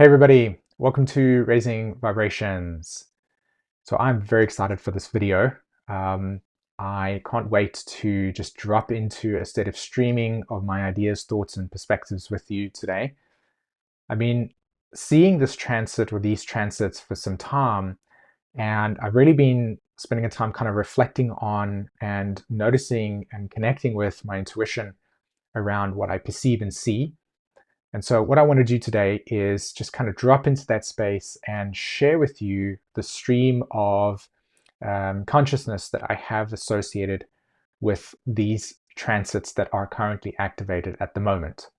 Hey everybody, welcome to Raising Vibrations. So I'm very excited for this video. I can't wait to just drop into a state of streaming of my ideas, thoughts, and perspectives with you today. I've been seeing this transit or these transits for some time, and I've really been spending a time kind of reflecting on and noticing and connecting with my intuition around what I perceive and see. And so what I want to do today is just kind of drop into that space and share with you the stream of consciousness that I have associated with these transits that are currently activated at the moment.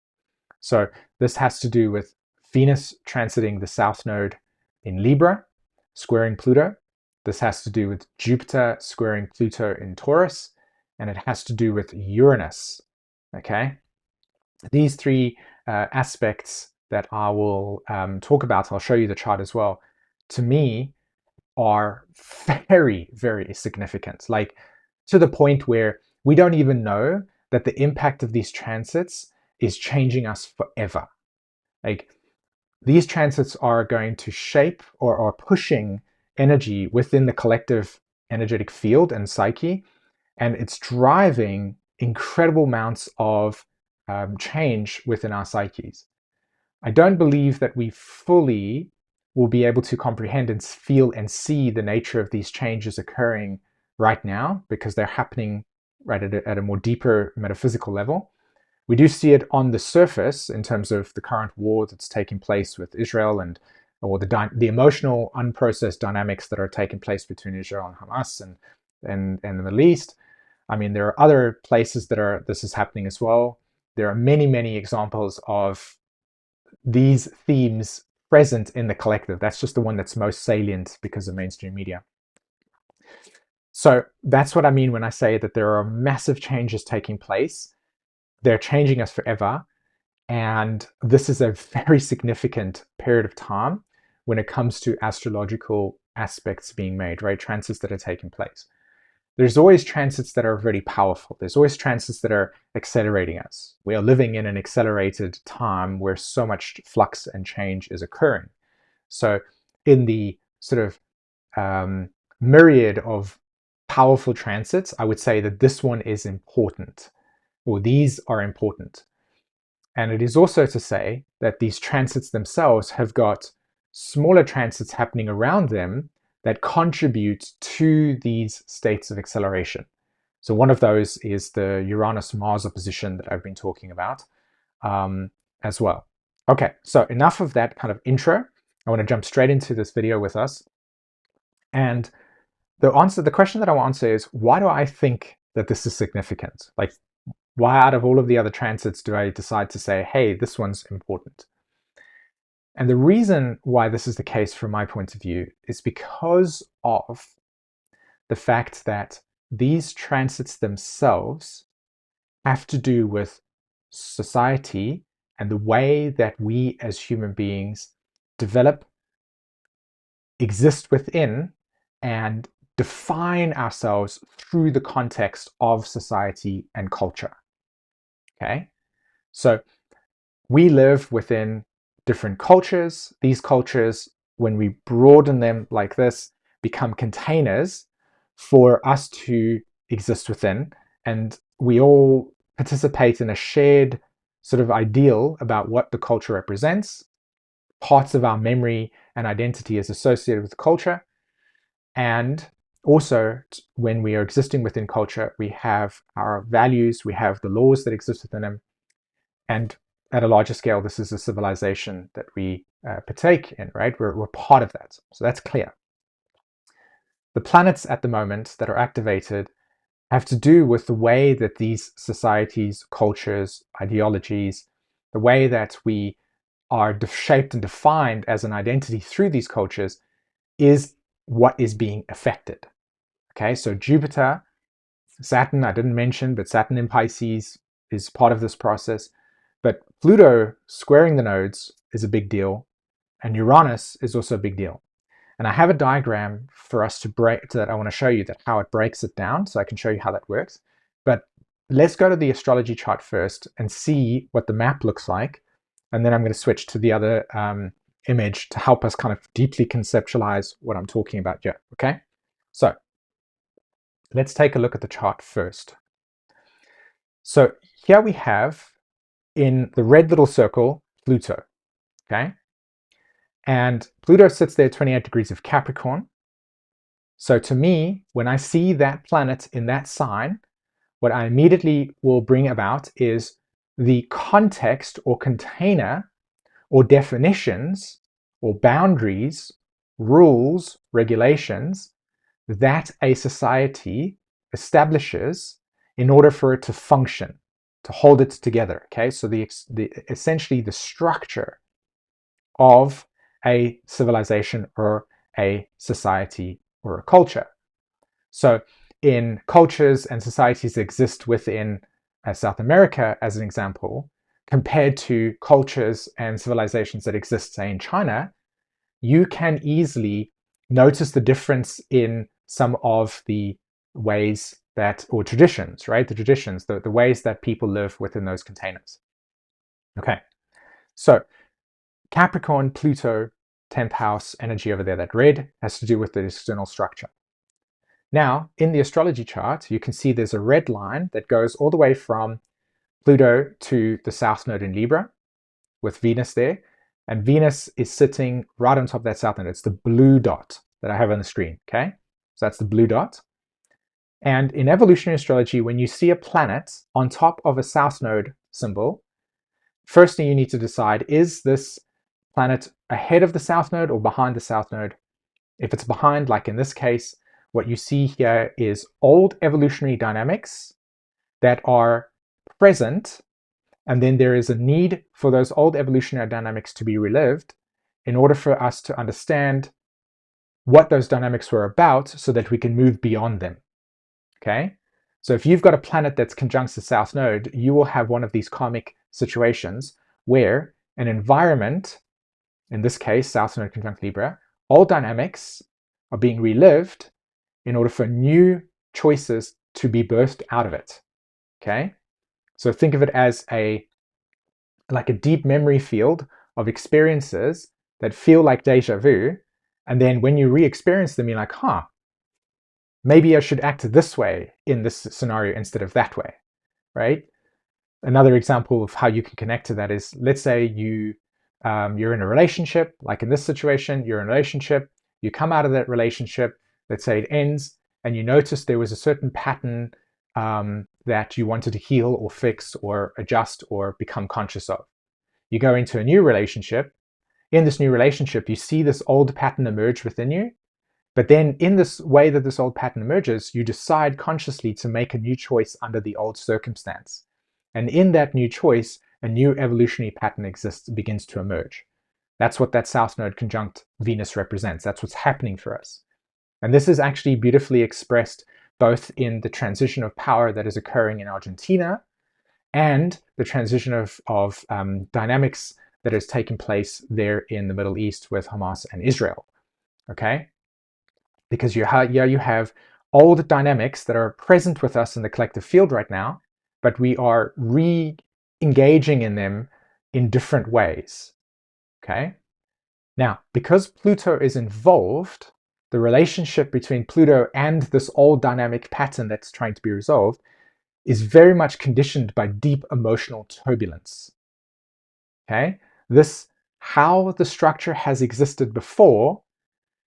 So this has to do with Venus transiting the South Node in Libra, squaring Pluto. This has to do with Jupiter squaring Pluto in Taurus, and it has to do with Uranus, okay? These three aspects that I will talk about, I'll show you the chart as well, to me are very, very significant. Like to the point where we don't even know that the impact of these transits is changing us forever. Like these transits are going to shape or are pushing energy within the collective energetic field and psyche, and it's driving incredible amounts of change within our psyches. I don't believe that we fully will be able to comprehend and feel and see the nature of these changes occurring right now because they're happening right at a more deeper metaphysical level. We do see it on the surface in terms of the current war that's taking place with Israel or the emotional unprocessed dynamics that are taking place between Israel and Hamas and the Middle East. I mean, there are other places that this is happening as well. There are many, many examples of these themes present in the collective. That's just the one that's most salient because of mainstream media. So that's what I mean when I say that there are massive changes taking place. They're changing us forever. And this is a very significant period of time when it comes to astrological aspects being made, right? Transits that are taking place. There's always transits that are very powerful. There's always transits that are accelerating us. We are living in an accelerated time where so much flux and change is occurring. So in the sort of myriad of powerful transits, I would say that this one is important, or these are important. And it is also to say that these transits themselves have got smaller transits happening around them that contribute to these states of acceleration. So one of those is the Uranus-Mars opposition that I've been talking about as well. Okay, so enough of that kind of intro. I want to jump straight into this video with us. And the question that I want to answer is, why do I think that this is significant? Like, why out of all of the other transits do I decide to say, hey, this one's important? And the reason why this is the case from my point of view is because of the fact that these transits themselves have to do with society and the way that we as human beings develop, exist within, and define ourselves through the context of society and culture. Okay? So we live within different cultures. These cultures, when we broaden them like this, become containers for us to exist within. And we all participate in a shared sort of ideal about what the culture represents. Parts of our memory and identity is associated with the culture. And also, when we are existing within culture, we have our values, we have the laws that exist within them. And at a larger scale, this is a civilization that we partake in, right? We're part of that. So that's clear. The planets at the moment that are activated have to do with the way that these societies, cultures, ideologies, the way that we are shaped and defined as an identity through these cultures is what is being affected. Okay, so Jupiter, Saturn, I didn't mention, but Saturn in Pisces is part of this process. But Pluto squaring the nodes is a big deal, and Uranus is also a big deal. And I have a diagram for us to break that I want to show you that how it breaks it down, so I can show you how that works. But let's go to the astrology chart first and see what the map looks like, and then I'm going to switch to the other image to help us kind of deeply conceptualize what I'm talking about here, okay? So let's take a look at the chart first. So here we have in the red little circle, Pluto, okay? And Pluto sits there 28 degrees of Capricorn. So to me, when I see that planet in that sign, what I immediately will bring about is the context or container or definitions or boundaries, rules, regulations that a society establishes in order for it to function, to hold it together. Okay, so essentially the structure of a civilization or a society or a culture. So in cultures and societies that exist within South America, as an example, compared to cultures and civilizations that exist, say, in China, you can easily notice the difference in some of the ways that, or traditions, right? The traditions, the ways that people live within those containers. Okay, so Capricorn, Pluto, 10th house energy over there, that red, has to do with the external structure. Now, in the astrology chart, you can see there's a red line that goes all the way from Pluto to the south node in Libra, with Venus there. And Venus is sitting right on top of that south node. It's the blue dot that I have on the screen, okay? So that's the blue dot. And in evolutionary astrology, when you see a planet on top of a south node symbol, first thing you need to decide, is this planet ahead of the south node or behind the south node? If it's behind, like in this case, what you see here is old evolutionary dynamics that are present, and then there is a need for those old evolutionary dynamics to be relived in order for us to understand what those dynamics were about so that we can move beyond them, okay? So if you've got a planet that's conjunct the south node, you will have one of these karmic situations where an environment, in this case, south node conjunct Libra, old dynamics are being relived in order for new choices to be birthed out of it, okay? So think of it as like a deep memory field of experiences that feel like deja vu, and then when you re-experience them, you're like, huh, maybe I should act this way in this scenario instead of that way, right? Another example of how you can connect to that is, let's say you're in a relationship, like in this situation, you're in a relationship, you come out of that relationship, let's say it ends, and you notice there was a certain pattern that you wanted to heal or fix or adjust or become conscious of. You go into a new relationship. In this new relationship, you see this old pattern emerge within you, but then in this way that this old pattern emerges, you decide consciously to make a new choice under the old circumstance. And in that new choice, a new evolutionary pattern begins to emerge. That's what that south node conjunct Venus represents. That's what's happening for us. And this is actually beautifully expressed both in the transition of power that is occurring in Argentina and the transition of dynamics that has taken place there in the Middle East with Hamas and Israel, okay? Because you have old dynamics that are present with us in the collective field right now, but we are re-engaging in them in different ways, okay? Now, because Pluto is involved, the relationship between Pluto and this old dynamic pattern that's trying to be resolved is very much conditioned by deep emotional turbulence, okay? How the structure has existed before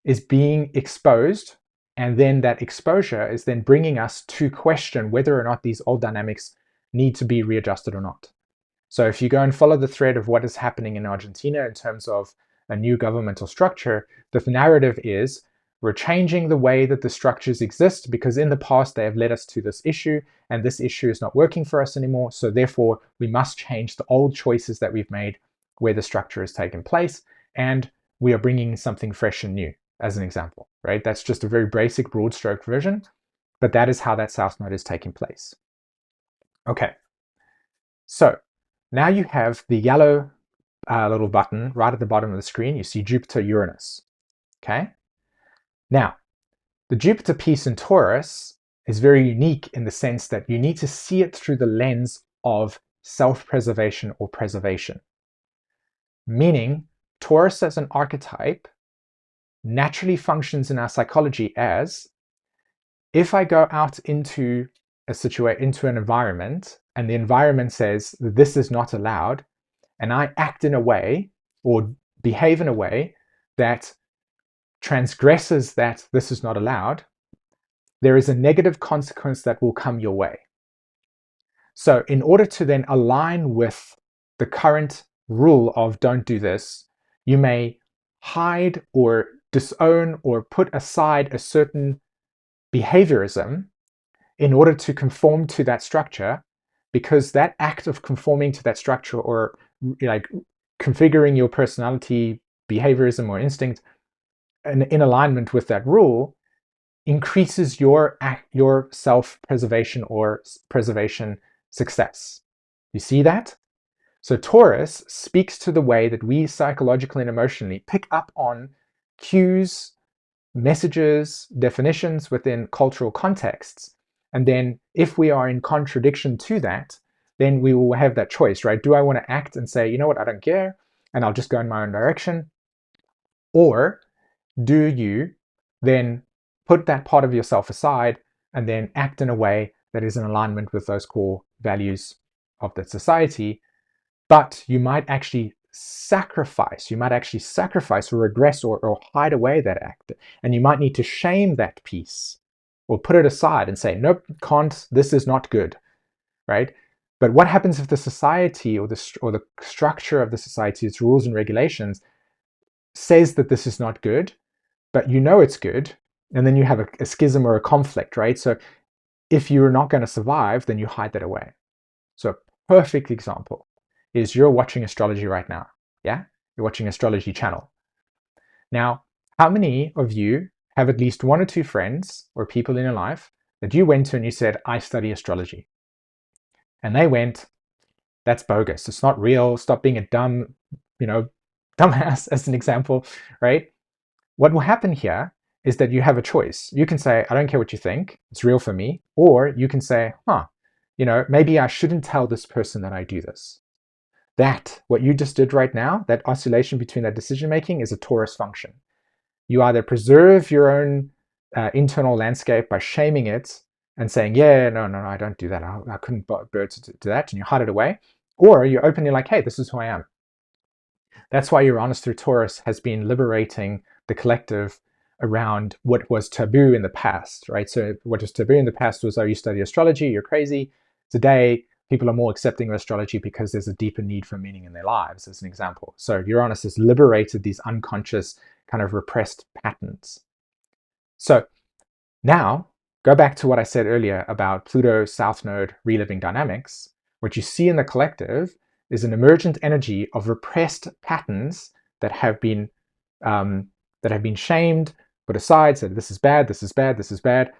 is being exposed, and then that exposure is then bringing us to question whether or not these old dynamics need to be readjusted or not. So if you go and follow the thread of what is happening in Argentina in terms of a new governmental structure, the narrative is we're changing the way that the structures exist because in the past they have led us to this issue, and this issue is not working for us anymore, so therefore we must change the old choices that we've made where the structure has taken place, and we are bringing something fresh and new, as an example, right? That's just a very basic broad stroke version, but that is how that south node is taking place. Okay, so now you have the yellow little button right at the bottom of the screen. You see Jupiter, Uranus, okay? Now, the Jupiter piece in Taurus is very unique in the sense that you need to see it through the lens of self-preservation or preservation. Meaning, Taurus as an archetype naturally functions in our psychology as, if I go out into into an environment and the environment says that this is not allowed, and I act in a way or behave in a way that transgresses that this is not allowed, there is a negative consequence that will come your way. So in order to then align with the current rule of don't do this, you may hide or disown or put aside a certain behaviorism in order to conform to that structure, because that act of conforming to that structure, or like configuring your personality, behaviorism, or instinct in alignment with that rule, increases your self-preservation or preservation success. You see that? So Taurus speaks to the way that we psychologically and emotionally pick up on cues, messages, definitions within cultural contexts. And then if we are in contradiction to that, then we will have that choice, right? Do I want to act and say, you know what, I don't care, and I'll just go in my own direction? Or do you then put that part of yourself aside and then act in a way that is in alignment with those core values of the society? But you might actually sacrifice or regress or hide away that act. And you might need to shame that piece or put it aside and say, nope, can't, this is not good, right? But what happens if the society or the structure of the society, its rules and regulations, says that this is not good, but you know it's good, and then you have a schism or a conflict, right? So if you're not going to survive, then you hide that away. So a perfect example is you're watching astrology right now, yeah? You're watching Astrology Channel. Now, how many of you have at least one or two friends or people in your life that you went to and you said, I study astrology? And they went, that's bogus. It's not real. Stop being a dumbass, as an example, right? What will happen here is that you have a choice. You can say, I don't care what you think, it's real for me. Or you can say, maybe I shouldn't tell this person that I do this. That, what you just did right now, that oscillation between that decision making, is a Taurus function. You either preserve your own internal landscape by shaming it and saying, yeah, no, I don't do that. I couldn't bear to do that, and you hide it away. Or you're openly like, hey, this is who I am. That's why Uranus through Taurus has been liberating the collective around what was taboo in the past, right? So what was taboo in the past was, oh, you study astrology, you're crazy. Today, people are more accepting of astrology because there's a deeper need for meaning in their lives, as an example. So Uranus has liberated these unconscious kind of repressed patterns. So now, go back to what I said earlier about Pluto South Node reliving dynamics. What you see in the collective is an emergent energy of repressed patterns that have been shamed, put aside, said this is bad, this is bad, this is bad,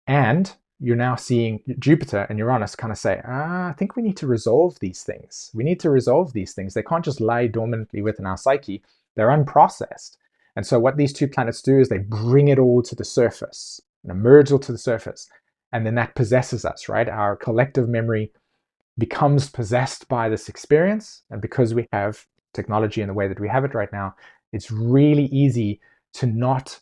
and you're now seeing Jupiter and Uranus kind of say, I think we need to resolve these things. We need to resolve these things. They can't just lie dormantly within our psyche. They're unprocessed. And so what these two planets do is they bring it all to the surface, and emerge all to the surface. And then that possesses us, right? Our collective memory becomes possessed by this experience. And because we have technology in the way that we have it right now, it's really easy to not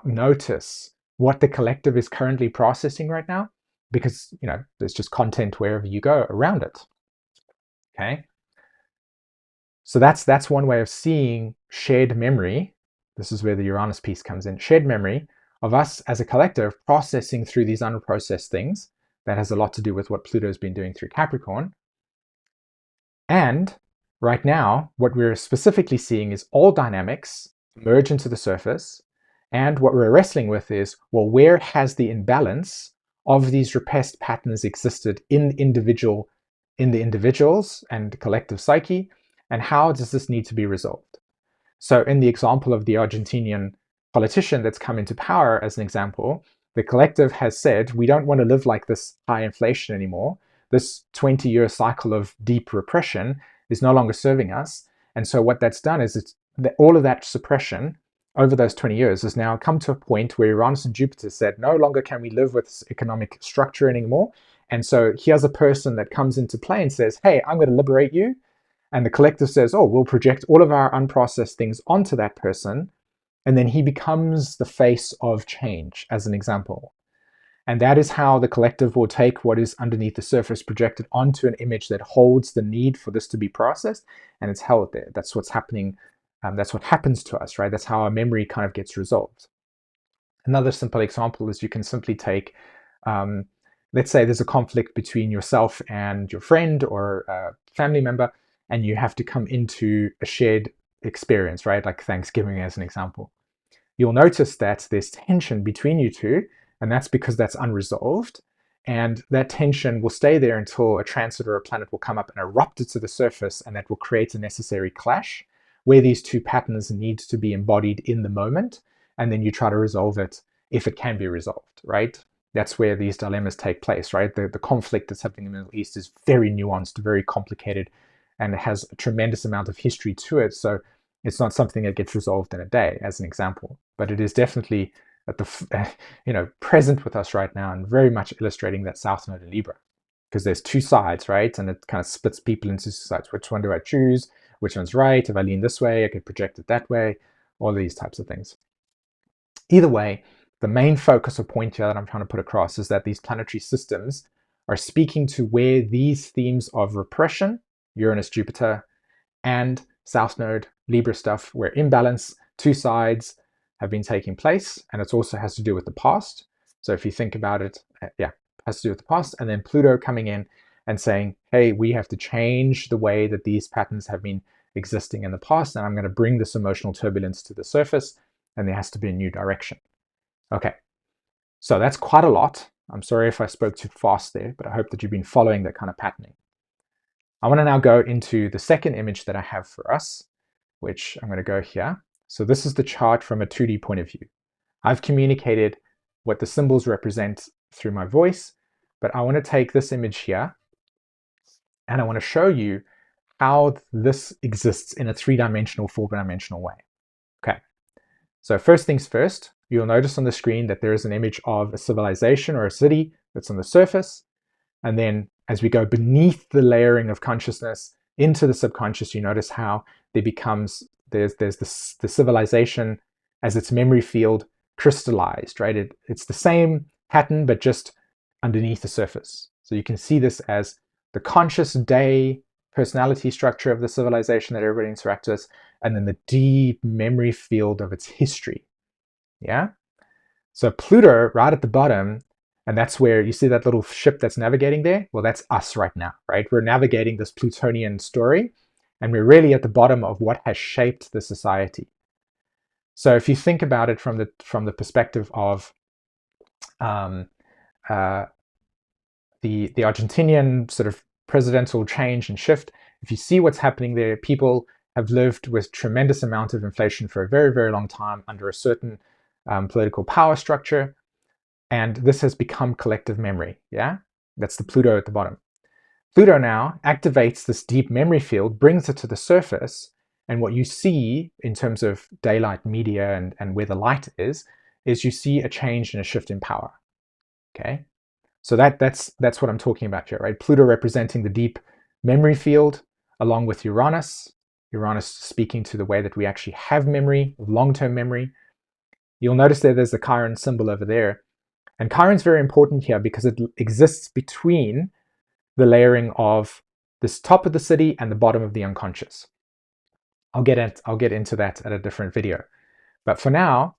notice what the collective is currently processing right now, because there's just content wherever you go around it. Okay, so that's one way of seeing shared memory. This is where the Uranus piece comes in. Shared memory of us as a collective processing through these unprocessed things. That has a lot to do with what Pluto's been doing through Capricorn. And right now, what we're specifically seeing is all dynamics emerge into the surface. And what we're wrestling with is, well, where has the imbalance of these repressed patterns existed in the individuals and collective psyche, and how does this need to be resolved? So in the example of the Argentinian politician that's come into power as an example, the collective has said, we don't want to live like this high inflation anymore. This 20-year cycle of deep repression is no longer serving us. And so what that's done is all of that suppression over those 20 years has now come to a point where Uranus and Jupiter said, no longer can we live with this economic structure anymore. And so here's a person that comes into play and says, hey, I'm going to liberate you. And the collective says, oh, we'll project all of our unprocessed things onto that person, and then he becomes the face of change, as an example. And that is how the collective will take what is underneath the surface, projected onto an image that holds the need for this to be processed, and it's held there. That's what's happening. That's what happens to us, right? That's how our memory kind of gets resolved. Another simple example is you can simply take, let's say there's a conflict between yourself and your friend or a family member, and you have to come into a shared experience, right? Like Thanksgiving as an example. You'll notice that there's tension between you two, and that's because that's unresolved. And that tension will stay there until a transit or a planet will come up and erupt it to the surface, and that will create a necessary clash where these two patterns need to be embodied in the moment, and then you try to resolve it if it can be resolved, right? That's where these dilemmas take place, right? The conflict that's happening in the Middle East is very nuanced, very complicated, and it has a tremendous amount of history to it. So it's not something that gets resolved in a day, as an example, but it is definitely at the present with us right now, and very much illustrating that South Node in Libra, because there's two sides, right? And it kind of splits people into two sides. Which one do I choose? Which one's right? If I lean this way, I could project it that way. All these types of things. Either way, the main focus or point here that I'm trying to put across is that these planetary systems are speaking to where these themes of repression, Uranus, Jupiter, and South Node, Libra stuff, where imbalance, two sides have been taking place, and it also has to do with the past. So if you think about it, yeah, it has to do with the past, and then Pluto coming in and saying, hey, we have to change the way that these patterns have been existing in the past, and I'm going to bring this emotional turbulence to the surface, and there has to be a new direction. Okay, so that's quite a lot. I'm sorry if I spoke too fast there, but I hope that you've been following that kind of patterning. I want to now go into the second image that I have for us, which I'm going to go here. So this is the chart from a 2D point of view. I've communicated what the symbols represent through my voice, but I want to take this image here and I want to show you how this exists in a 3-dimensional, 4-dimensional way. Okay, so first things first, you'll notice on the screen that there is an image of a civilization or a city that's on the surface. And then as we go beneath the layering of consciousness into the subconscious, you notice how there's the civilization as its memory field crystallized, right? It's the same pattern, but just underneath the surface. So you can see this as the conscious day personality structure of the civilization that everybody interacts with, and then the deep memory field of its history. Yeah? So Pluto right at the bottom, and that's where you see that little ship that's navigating there. Well, that's us right now, right? We're navigating this Plutonian story, and we're really at the bottom of what has shaped the society. So if you think about it from the perspective of the Argentinian sort of presidential change and shift, if you see what's happening there, people have lived with tremendous amount of inflation for a very, very long time under a certain political power structure. And this has become collective memory, yeah? That's the Pluto at the bottom. Pluto now activates this deep memory field, brings it to the surface, and what you see in terms of daylight media and where the light is you see a change and a shift in power, okay? So that's what I'm talking about here, right? Pluto representing the deep memory field, along with Uranus speaking to the way that we actually have memory, long-term memory. You'll notice there's the Chiron symbol over there. And Chiron's very important here because it exists between the layering of this top of the city and the bottom of the unconscious. I'll get into that at a different video. But for now,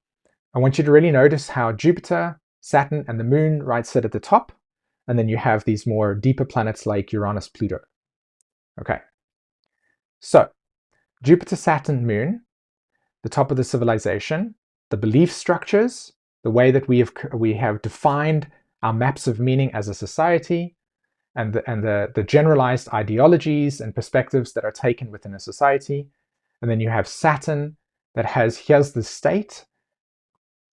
I want you to really notice how Jupiter, Saturn, and the Moon right sit at the top, and then you have these more deeper planets like Uranus, Pluto. Okay. So Jupiter, Saturn, Moon, the top of the civilization, the belief structures, the way that we have defined our maps of meaning as a society, and the generalized ideologies and perspectives that are taken within a society. And then you have Saturn that here's the state,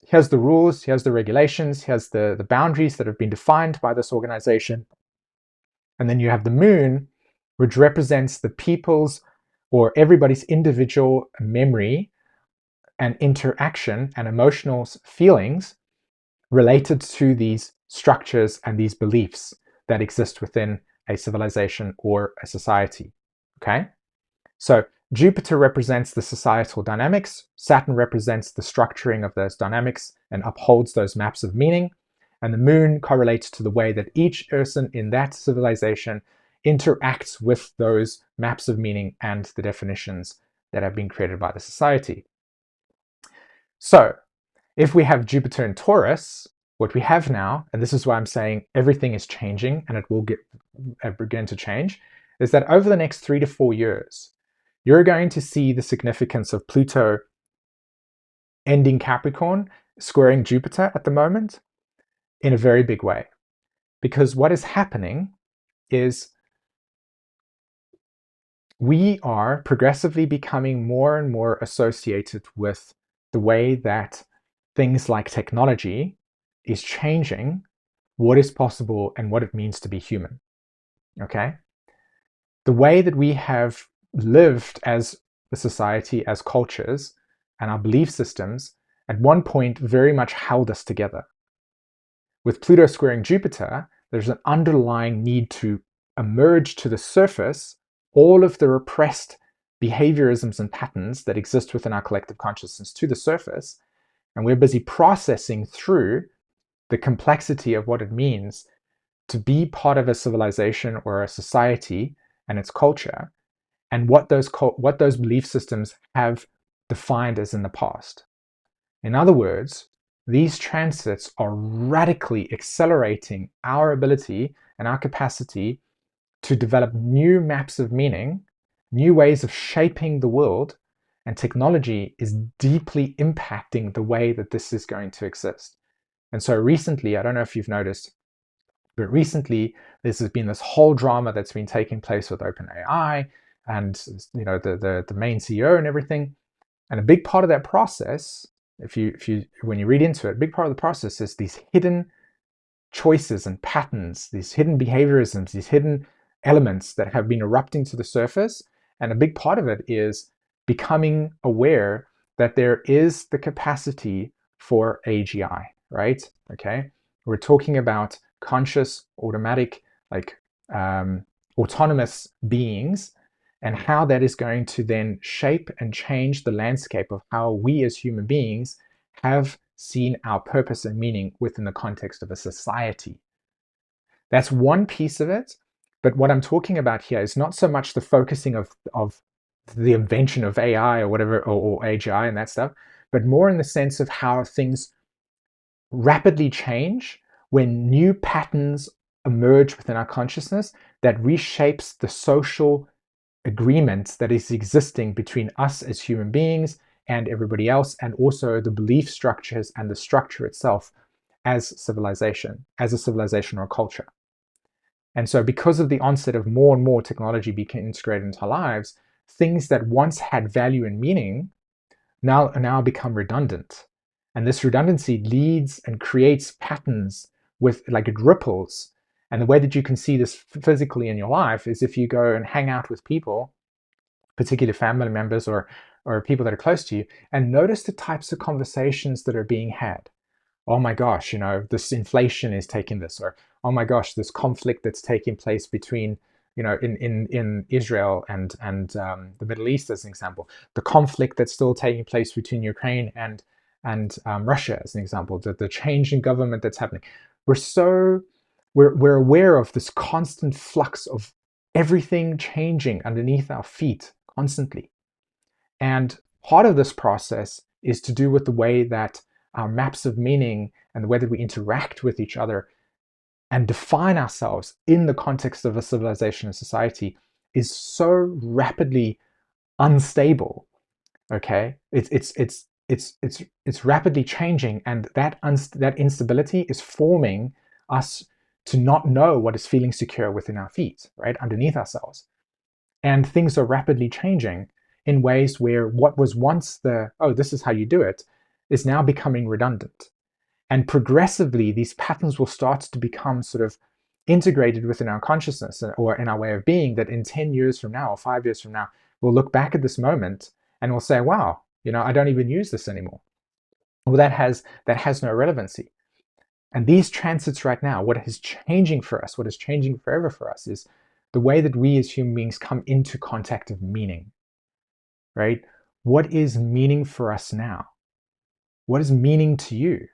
here's the rules, here's the regulations, here's the boundaries that have been defined by this organization. And then you have the Moon, which represents the people's or everybody's individual memory and interaction and emotional feelings related to these structures and these beliefs that exist within a civilization or a society, okay? So Jupiter represents the societal dynamics, Saturn represents the structuring of those dynamics and upholds those maps of meaning, and the moon correlates to the way that each person in that civilization interacts with those maps of meaning and the definitions that have been created by the society. So if we have Jupiter in Taurus, what we have now, and this is why I'm saying everything is changing and it will begin to change, is that over the next 3 to 4 years, you're going to see the significance of Pluto ending Capricorn, squaring Jupiter at the moment, in a very big way. Because what is happening is we are progressively becoming more and more associated with the way that things like technology is changing what is possible and what it means to be human. Okay? The way that we have lived as a society, as cultures, and our belief systems at one point very much held us together. With Pluto squaring Jupiter, there's an underlying need to emerge to the surface all of the repressed behaviorisms and patterns that exist within our collective consciousness to the surface, and we're busy processing through the complexity of what it means to be part of a civilization or a society and its culture, and what those belief systems have defined as in the past. In other words, these transits are radically accelerating our ability and our capacity to develop new maps of meaning, new ways of shaping the world, and technology is deeply impacting the way that this is going to exist. And so recently, I don't know if you've noticed, but recently there's been this whole drama that's been taking place with OpenAI and the main CEO and everything. And a big part of that process, when you read into it, a big part of the process is these hidden choices and patterns, these hidden behaviorisms, these hidden elements that have been erupting to the surface. And a big part of it is becoming aware that there is the capacity for AGI, right? Okay. We're talking about conscious, automatic, autonomous beings, and how that is going to then shape and change the landscape of how we as human beings have seen our purpose and meaning within the context of a society. That's one piece of it, but what I'm talking about here is not so much the focusing of the invention of AI or whatever, or AGI and that stuff, but more in the sense of how things rapidly change when new patterns emerge within our consciousness that reshapes the social agreement that is existing between us as human beings and everybody else, and also the belief structures and the structure itself as civilization, as a civilization or a culture. And so because of the onset of more and more technology being integrated into our lives, things that once had value and meaning now become redundant. And this redundancy leads and creates patterns with, like, it ripples. And the way that you can see this physically in your life is if you go and hang out with people, particularly family members or people that are close to you, and notice the types of conversations that are being had. Oh my gosh, this inflation is taking this, or oh my gosh, this conflict that's taking place between, in Israel and the Middle East, as an example, the conflict that's still taking place between Ukraine and Russia, as an example, the change in government that's happening. We're aware of this constant flux of everything changing underneath our feet constantly. And part of this process is to do with the way that our maps of meaning and the way that we interact with each other and define ourselves in the context of a civilization and society is so rapidly unstable. Okay, it's rapidly changing, and that instability is forming us to not know what is feeling secure within our feet, right, underneath ourselves. And things are rapidly changing in ways where what was once this is how you do it, is now becoming redundant. And progressively, these patterns will start to become sort of integrated within our consciousness or in our way of being, that in 10 years from now or 5 years from now, we'll look back at this moment and we'll say, wow, I don't even use this anymore. Well, that has no relevancy. And these transits right now, what is changing for us, what is changing forever for us, is the way that we as human beings come into contact of meaning. right? What is meaning for us now? What is meaning to you?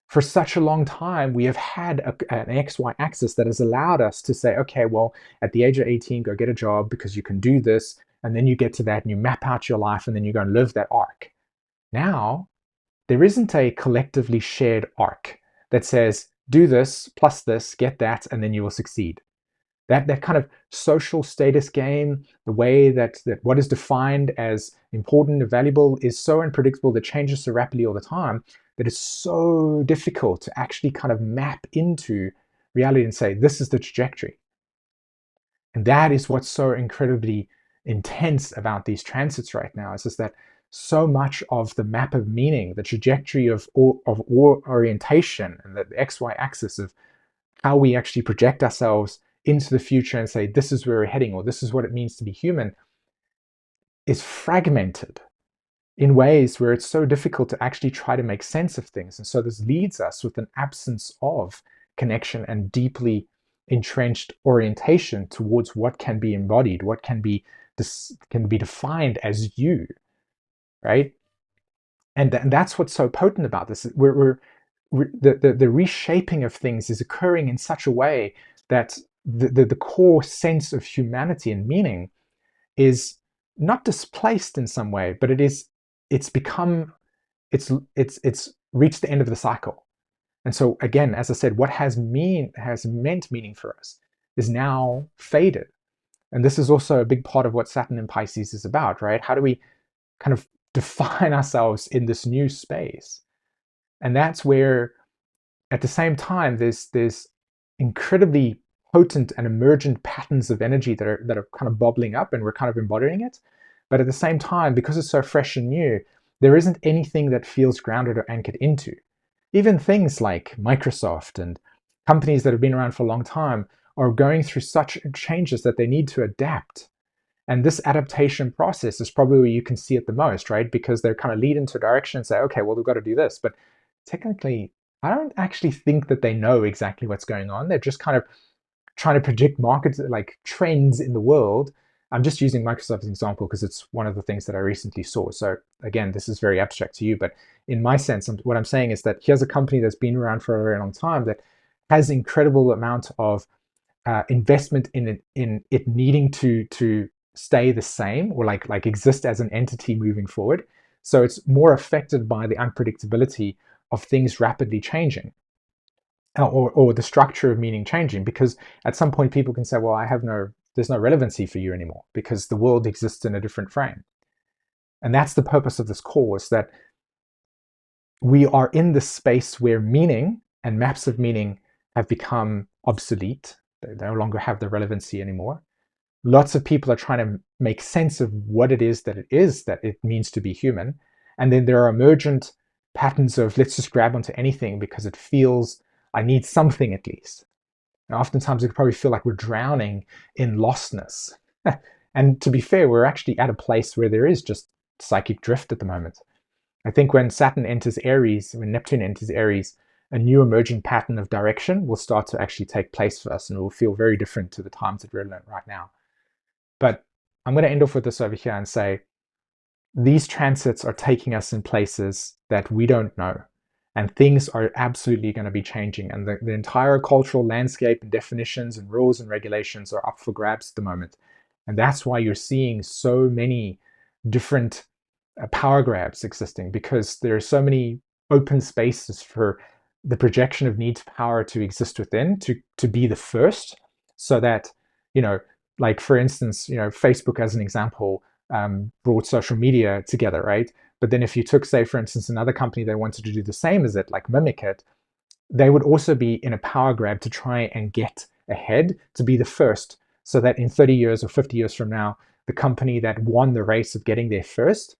For such a long time, we have had an XY axis that has allowed us to say, okay, well, at the age of 18, go get a job because you can do this. And then you get to that and you map out your life and then you go and live that arc. Now, there isn't a collectively shared arc that says, do this, plus this, get that, and then you will succeed. That kind of social status game, the way that what is defined as important and valuable is so unpredictable, that changes so rapidly all the time, that it's so difficult to actually kind of map into reality and say, this is the trajectory. And that is what's so incredibly intense about these transits right now, is just that so much of the map of meaning, the trajectory of orientation, and the XY axis of how we actually project ourselves into the future and say, this is where we're heading, or this is what it means to be human, is fragmented in ways where it's so difficult to actually try to make sense of things. And so this leads us with an absence of connection and deeply entrenched orientation towards what can be embodied, what can be defined as you, right? And that's what's so potent about this. The reshaping of things is occurring in such a way that the core sense of humanity and meaning is not displaced in some way, but it's become it's reached the end of the cycle. And so again, as I said, what has meant meaning for us is now faded. And this is also a big part of what Saturn in Pisces is about, right? How do we kind of define ourselves in this new space? And that's where, at the same time, there's incredibly potent and emergent patterns of energy that are kind of bubbling up, and we're kind of embodying it. But at the same time, because it's so fresh and new, there isn't anything that feels grounded or anchored into. Even things like Microsoft and companies that have been around for a long time are going through such changes that they need to adapt. And this adaptation process is probably where you can see it the most, right? Because they're kind of lead into a direction and say, okay, well, we've got to do this. But technically, I don't actually think that they know exactly what's going on. They're just kind of trying to predict markets, like trends in the world. I'm just using Microsoft as an example because it's one of the things that I recently saw. So again, this is very abstract to you, but in my sense, what I'm saying is that here's a company that's been around for a very long time that has incredible amount of investment in it needing to stay the same, or like exist as an entity moving forward. So it's more affected by the unpredictability of things rapidly changing, or the structure of meaning changing, because at some point people can say, well, there's no relevancy for you anymore because the world exists in a different frame. And that's the purpose of this course, that we are in this space where meaning and maps of meaning have become obsolete. They no longer have the relevancy anymore. Lots of people are trying to make sense of what it is that it means to be human. And then there are emergent patterns of, let's just grab onto anything because it feels, I need something at least. And oftentimes we probably feel like we're drowning in lostness. And to be fair, we're actually at a place where there is just psychic drift at the moment. I think when Saturn enters Aries, when Neptune enters Aries, a new emergent pattern of direction will start to actually take place for us, and it will feel very different to the times that we're in right now. But I'm going to end off with this over here and say, these transits are taking us in places that we don't know, and things are absolutely going to be changing, and the entire cultural landscape and definitions and rules and regulations are up for grabs at the moment. And that's why you're seeing so many different power grabs existing, because there are so many open spaces for the projection of needs power to exist within, to be the first, so that, like for instance, Facebook as an example, brought social media together, right? But then if you took, say, for instance, another company that wanted to do the same as it, like mimic it, they would also be in a power grab to try and get ahead, to be the first, so that in 30 years or 50 years from now, the company that won the race of getting there first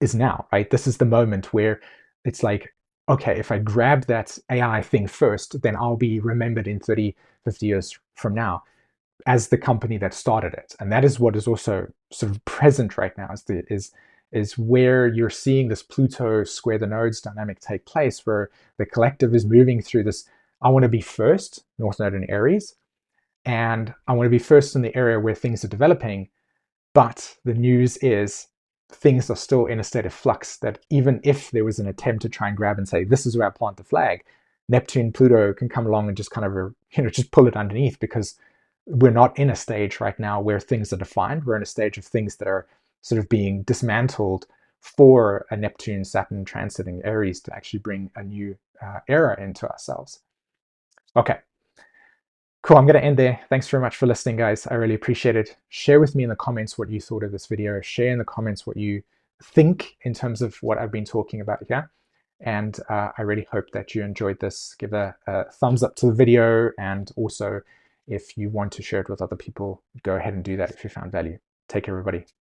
is now, right? This is the moment where it's like, okay, if I grab that AI thing first, then I'll be remembered in 30, 50 years from now as the company that started it. And that is what is also sort of present right now, is where you're seeing this Pluto square the nodes dynamic take place, where the collective is moving through this, I want to be first, North Node in Aries, and I want to be first in the area where things are developing, But the news is things are still in a state of flux, that even if there was an attempt to try and grab and say, this is where I plant the flag, Neptune, Pluto can come along and just kind of, just pull it underneath, because we're not in a stage right now where things are defined. We're in a stage of things that are sort of being dismantled for a Neptune, Saturn transiting Aries to actually bring a new era into ourselves. Okay. Cool, I'm going to end there. Thanks very much for listening, guys. I really appreciate it. Share with me in the comments what you thought of this video. Share in the comments what you think in terms of what I've been talking about here. And I really hope that you enjoyed this. Give a thumbs up to the video. And also, if you want to share it with other people, go ahead and do that if you found value. Take care, everybody.